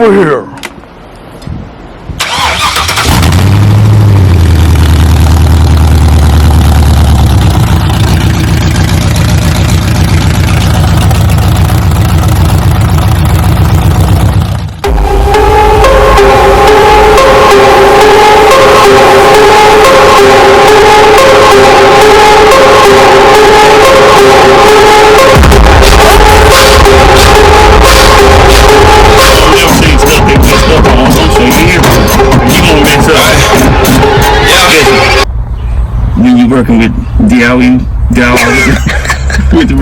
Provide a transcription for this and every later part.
over here. Working with D.I.Y with the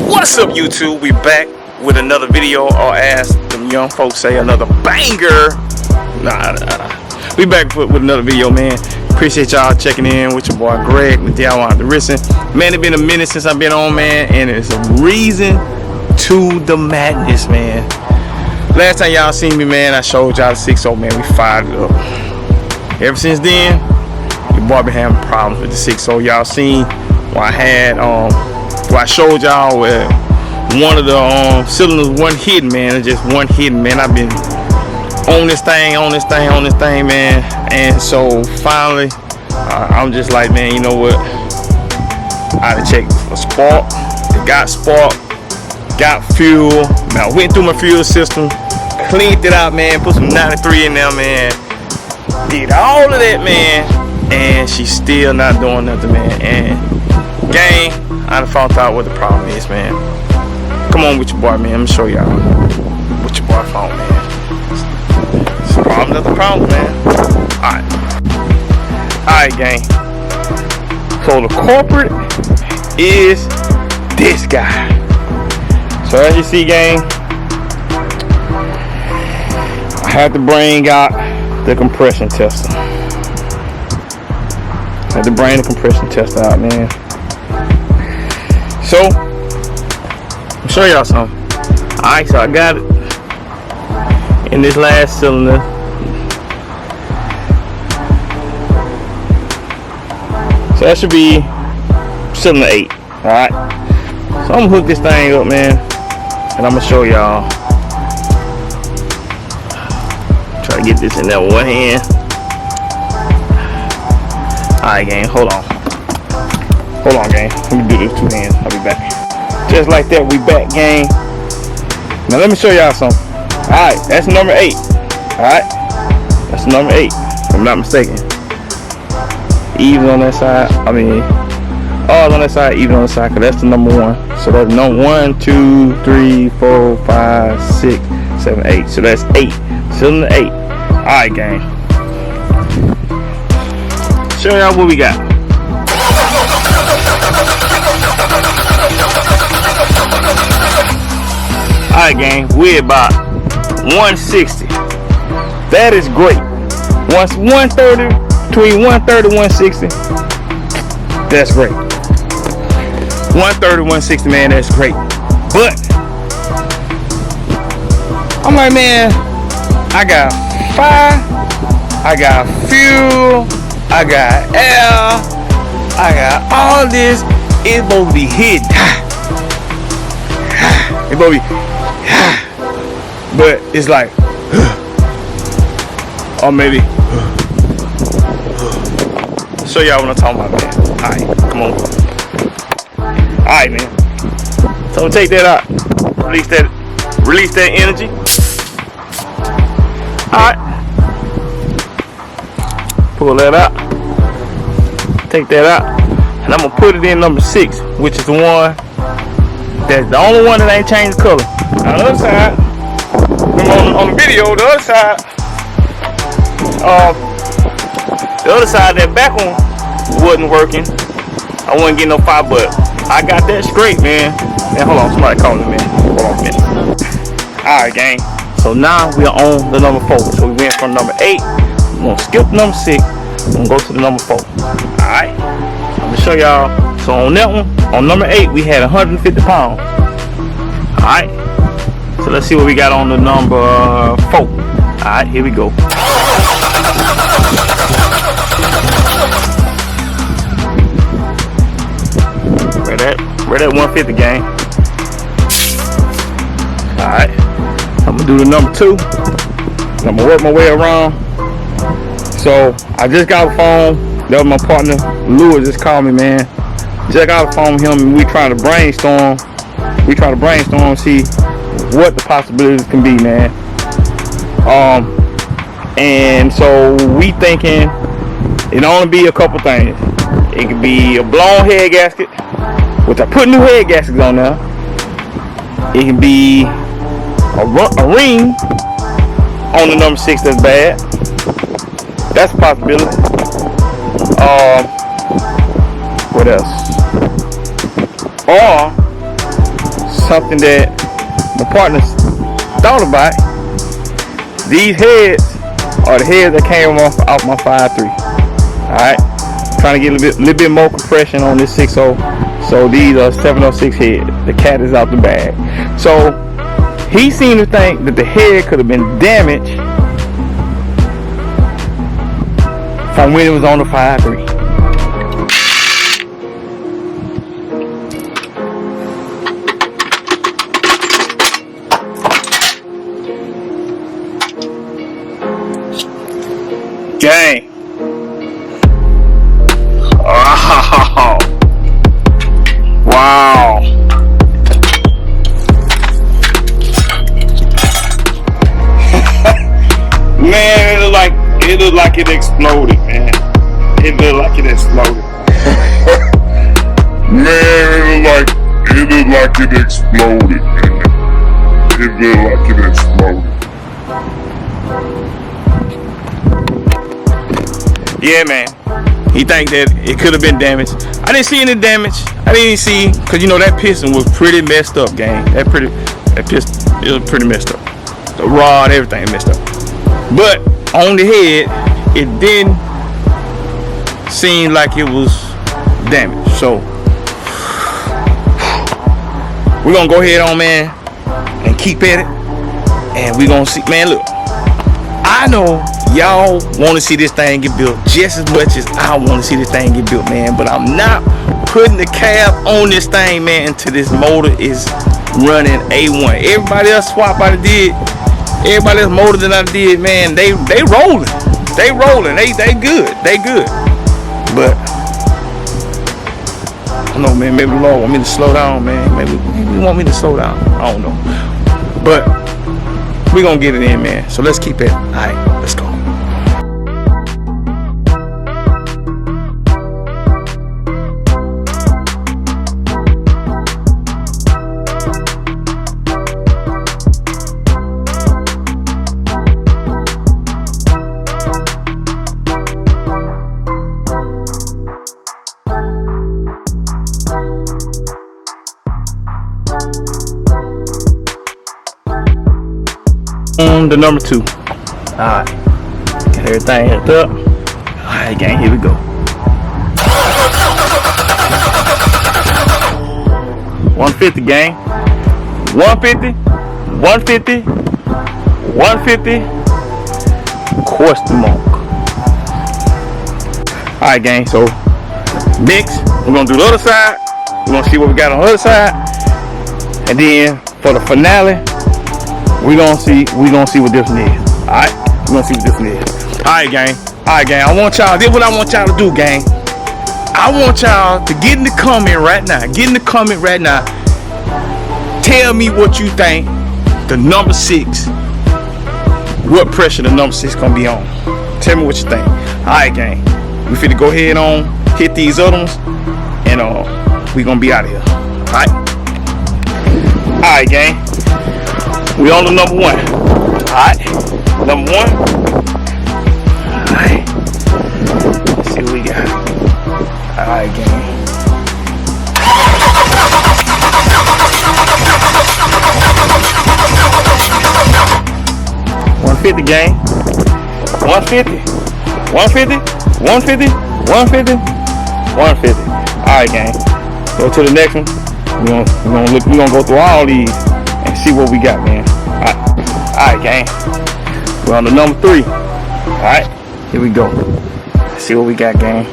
What's up, YouTube? We back with another video, or as the young folks say, another banger. We back with another video, man. Appreciate y'all checking in with your boy Greg with D.I.Y the Risen. Man, it's been a minute since I've been on, man, and it's a reason to the madness, man. Last time y'all seen me, man, I showed y'all the 6.0, man. We fired it up. Ever since then, your boy been having problems with the 6.0. Y'all seen where I had where I showed y'all where one of the cylinders wasn't hidden, man. It's just one hidden, man. I've been on this thing, man. And so finally, I'm just like, man, you know what? I had to check for spark. It got spark, got fuel. Now I went through my fuel system, cleaned it out, man. Put some 93 in there, man. Did all of that, man, and she's still not doing nothing, man. And gang, I done found out what the problem is, man. Come on with your boy, man. Let me show y'all what your boy found, man. It's a problem after problem, man. Alright, gang. So the culprit is this guy. So as you see, gang, I had to bring out the compression tester. Had to bring the compression tester out, man. So, I'll show y'all something. Alright, so I got it in this last cylinder. So that should be cylinder 8. Alright. So I'm gonna hook this thing up, man, and I'm gonna show y'all. Try to get this in that one hand. Alright, gang, hold on, gang. Let me do this two hands. I'll be back. Just like that, we back, gang. Now let me show y'all something. Alright, that's number 8. Alright, that's number 8, if I'm not mistaken. Even on that side. I mean, all on that side, even on the side, because that's the number 1. So that's number 1, 2, 3, 4, 5, 6, 7, 8. So that's 8. Cylinder 8. Alright, gang. Show y'all what we got. Alright, gang. We're about 160. That is great. Once 130, between 130 and 160. That's great. 130, 160, man, that's great. But I'm like, man, I got fire, I got fuel, I got air, I got all this. It's supposed to be hidden. It's supposed to be, but it's like, or maybe. Show y'all what I'm talking about, man. Alright, come on. Alright, man. So take that out. Release that energy. Alright. Pull that out. Take that out. And I'm gonna put it in number 6, which is the one that's the only one that ain't changed the color. Now the other side, on the video, the other side, that back one wasn't working. I wasn't getting no fire, but I got that straight, man. Man, hold on, somebody calling me, man. Hold on a minute. Alright, gang. So now we're on the number 4. So we went from number 8. We're gonna skip number 6. We're gonna go to the number 4. Alright. I'm gonna show y'all. So on that one, on number 8, we had 150 pounds. Alright. So let's see what we got on the number 4. Alright, here we go. Where that 150, gang? Alright, I'm gonna do the number 2. I'm gonna work my way around. So I just got a phone. That was my partner Lewis just called me, man. Just got a phone with him and we trying to brainstorm. We try to brainstorm, see what the possibilities can be, man. And so we thinking it only be a couple things. It could be a blown head gasket, which I put new head gaskets on there. It can be a ring on the number 6 that's bad. That's a possibility. What else? Or something that my partners thought about. These heads are the heads that came off my 5.3. Alright, trying to get a little bit more compression on this 6.0. So these are 706 heads. The cat is out the bag. So he seemed to think that the head could have been damaged from when it was on the 5.3. Gang. Oh. Wow. Man, it looked like it exploded, man. It looked like it exploded. Man, it looked like it exploded, man. It looked like it exploded. Yeah, man. He think that it could have been damaged. I didn't see any damage. I didn't see, cause you know that piston was pretty messed up, gang. That piston, it was pretty messed up. The rod, everything messed up. But on the head, it didn't seem like it was damaged. So we're gonna go ahead on, man, and keep at it. And we're gonna see, man. Look, I know y'all want to see this thing get built just as much as I want to see this thing get built, man. But I'm not putting the cab on this thing, man, until this motor is running A1. Everybody else swap I did, everybody else motor than I did, man, they rolling. They rolling. They good. They good. But I don't know, man. Maybe the Lord want me to slow down, man. Maybe he want me to slow down. I don't know. But we're gonna get it in, man. So let's keep it. All right, let's go. On the number 2. Alright. Got everything hooked up. Alright, gang, here we go. 150, gang. 150. 150. 150. Question mark. Alright, gang, so mix. We're gonna do the other side. We're gonna see what we got on the other side. And then for the finale, we're gonna see what this one is. Alright? We're gonna see what this one is. Alright, gang. Alright, gang. I want y'all, this is what I want y'all to do, gang. I want y'all to get in the comment right now. Get in the comment right now. Tell me what you think the number 6, what pressure the number 6 gonna be on. Tell me what you think. Alright, gang. We finna go ahead on, hit these other ones, and we gonna be out of here. Alright? Alright, gang. We on the number 1. Alright. Number 1. Alright. Let's see what we got. Alright, gang. $150, gang. 150. 150. 150. 150. 150. Alright, gang. Go to the next one. We're gonna go through all these and see what we got, man. Alright, gang. We're on the number 3. Alright, here we go. Let's see what we got, gang.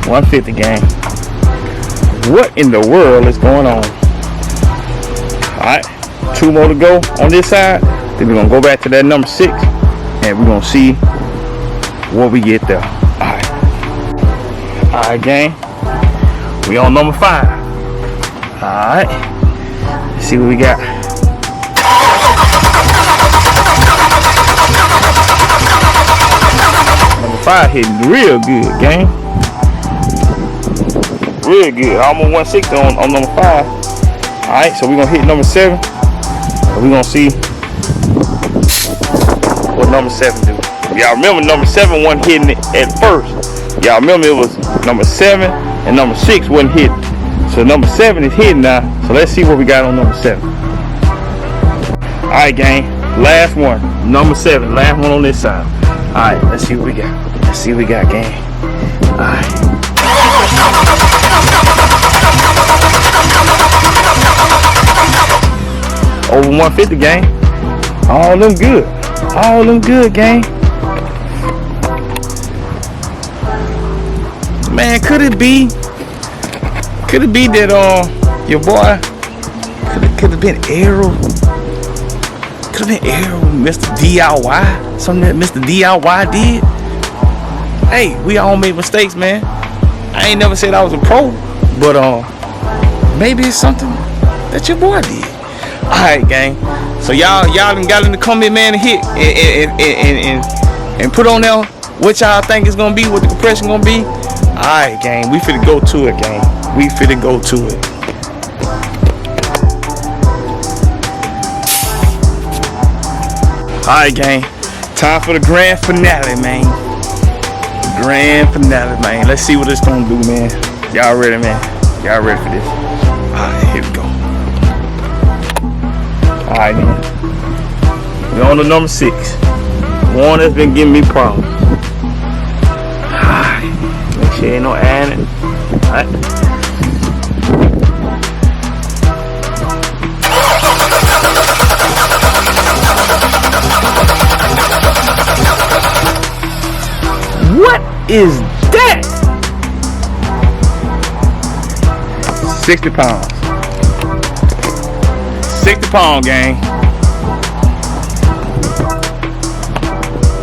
$150, gang. What in the world is going on? Alright, 2 more to go on this side. Then we're gonna go back to that number 6 and we're gonna see what we get there. Alright, gang. We on number 5. Alright. Let's see what we got. Number 5 hitting real good, gang. Real good. Almost 160 on number 5. Alright, so we're gonna hit number 7. And we're gonna see what number 7 do. Y'all remember number 7 wasn't hitting it at first. Y'all remember it was number 7 and number 6 wasn't hitting. So number 7 is hitting now. So let's see what we got on number 7. Alright, gang. Last one. Number 7. Last one on this side. Alright, let's see what we got. Let's see what we got, gang. Alright. Over 150, gang. All them good. All them good, gang. Man, could it be that your boy could have been Arrow? Could have been Arrow, Mr. D.I.Y. Something that Mr. D.I.Y. did. Hey, we all made mistakes, man. I ain't never said I was a pro, but maybe it's something that your boy did. Alright, gang. So y'all done got in the comment, man, and hit and put on there what y'all think is gonna be, what the compression gonna be. Alright, gang, we finna go to it, gang. We finna go to it. Alright, gang. Time for the grand finale, man. Grand finale, man. Let's see what it's gonna do, man. Y'all ready, man? Y'all ready for this? Alright, here we go. Alright, man. We're on to number 6. One that's been giving me problems. Alright. Make sure ain't no adding. Alright. What is that? 60 pounds. 60 pound, gang.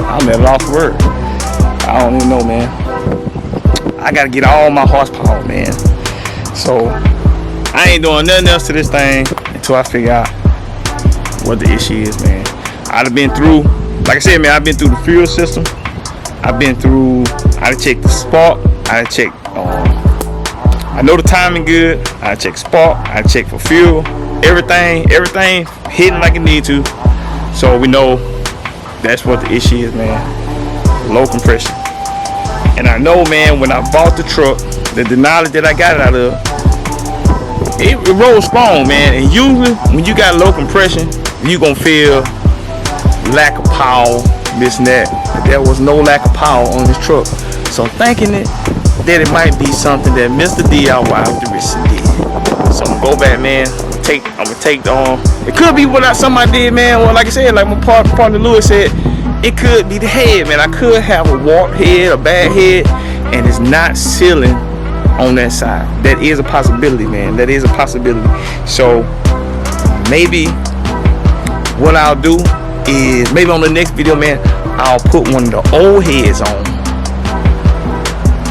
I'm at a loss for words. I don't even know, man. I gotta get all my horsepower, man. So I ain't doing nothing else to this thing until I figure out what the issue is, man. I'd have been through, like I said, man, I've been through the fuel system. I've been through, I checked the spark, I checked, I know the timing good, I checked spark, I checked for fuel, everything hitting like it need to. So we know that's what the issue is, man. Low compression. And I know, man, when I bought the truck, the knowledge that I got it out of, it rolls strong, man. And usually when you got low compression, you gonna feel lack of power, this and that. But there was no lack of power on this truck. So thinking that it might be something that Mr. D.I.Y. with the wrist did. So I'm gonna go back, man. I'm gonna take the it could be what somebody did, man. Well, like I said, like my partner Lewis said, it could be the head, man. I could have a warped head, a bad head, and it's not sealing on that side. That is a possibility, man. That is a possibility. So maybe what I'll do is maybe on the next video, man, I'll put one of the old heads on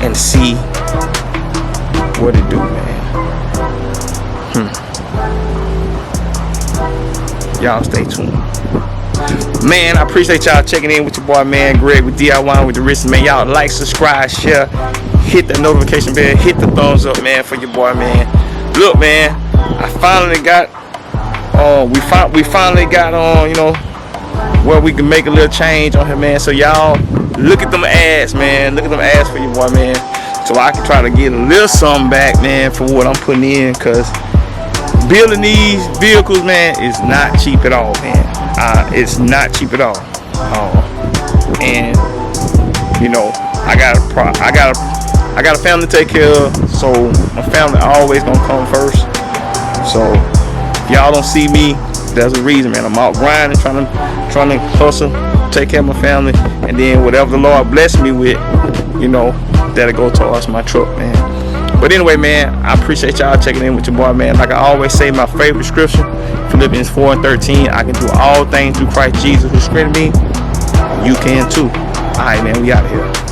and see what it do, man. Y'all stay tuned, man. I appreciate y'all checking in with your boy, man, Greg with D.I.Y. with the wrist, man. Y'all like, subscribe, share, hit the notification bell, hit the thumbs up, man, for your boy, man. Look, man, I finally got we finally got on, you know, where we can make a little change on here, man. So y'all look at them ads, man. Look at them ads for your boy, man, so I can try to get a little something back, man, for what I'm putting in, cause building these vehicles, man, is not cheap at all, man. It's not cheap at all. And you know, I got a family to take care of, so my family always gonna come first. So if y'all don't see me, there's a reason, man. I'm out grinding, trying to hustle, take care of my family, and then whatever the Lord bless me with, you know, that'll go towards my truck, man. But anyway, man, I appreciate y'all checking in with your boy, man. Like I always say, my favorite scripture, Philippians 4:13. I can do all things through Christ Jesus who strengthened me. You can too. All right, man, we out of here.